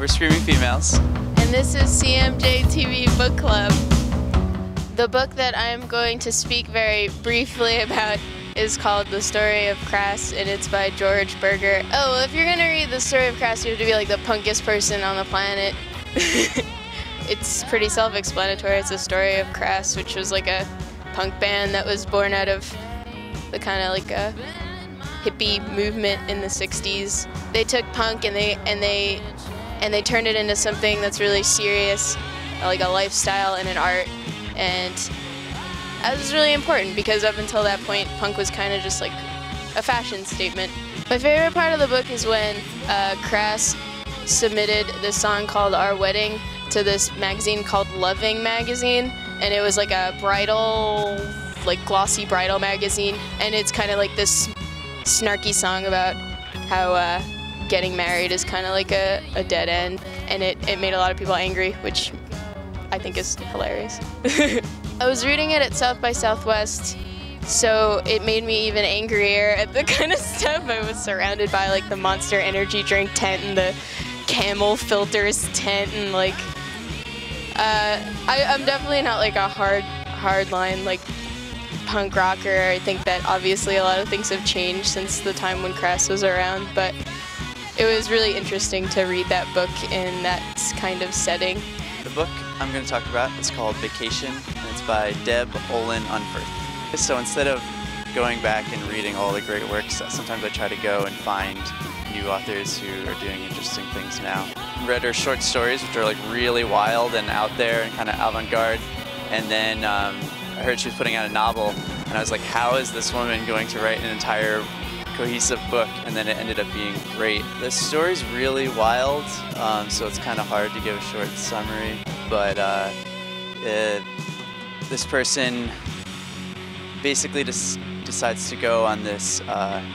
we're Screaming Females. And this is CMJ TV Book Club. The book that I'm going to speak very briefly about is called The Story of Crass, and it's by George Berger. Oh, well, if you're gonna read The Story of Crass, you have to be like the punkest person on the planet. It's pretty self-explanatory. It's a story of Crass, which was like a punk band that was born out of the kind of like a hippie movement in the 60s. They took punk and they turned it into something that's really serious, like a lifestyle and an art. And that was really important because up until that point, punk was kind of just like a fashion statement. My favorite part of the book is when Crass submitted this song called Our Wedding to this magazine called Loving Magazine, and it was like a bridal, like glossy bridal magazine, and it's kind of like this snarky song about how getting married is kind of like a dead end, and it made a lot of people angry, which I think is hilarious. I was reading it at South by Southwest, so it made me even angrier at the kind of stuff. I was surrounded by like the Monster Energy drink tent and the Camel Filters tent, and like I'm definitely not like a hardline like punk rocker. I think that obviously a lot of things have changed since the time when Crass was around, but it was really interesting to read that book in that kind of setting. The book I'm going to talk about is called Vacation, and it's by Deb Olin Unferth. So instead of going back and reading all the great works, sometimes I try to go and find new authors who are doing interesting things now. I read her short stories, which are like really wild and out there and kind of avant-garde, and then I heard she was putting out a novel, and I was like, how is this woman going to write an entire cohesive book? And then it ended up being great. The story's really wild, so it's kind of hard to give a short summary, but this person basically just decides to go on this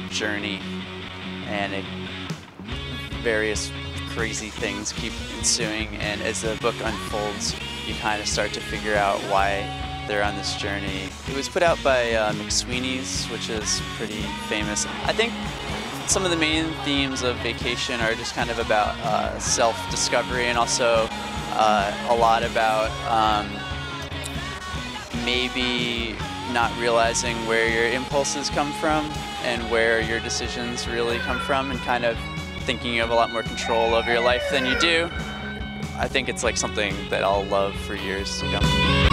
journey, and various crazy things keep ensuing, and as the book unfolds, you kind of start to figure out why they're on this journey. It was put out by McSweeney's, which is pretty famous. I think some of the main themes of Vacation are just kind of about self-discovery, and also a lot about maybe not realizing where your impulses come from and where your decisions really come from, and kind of thinking you have a lot more control over your life than you do. I think it's like something that I'll love for years to come.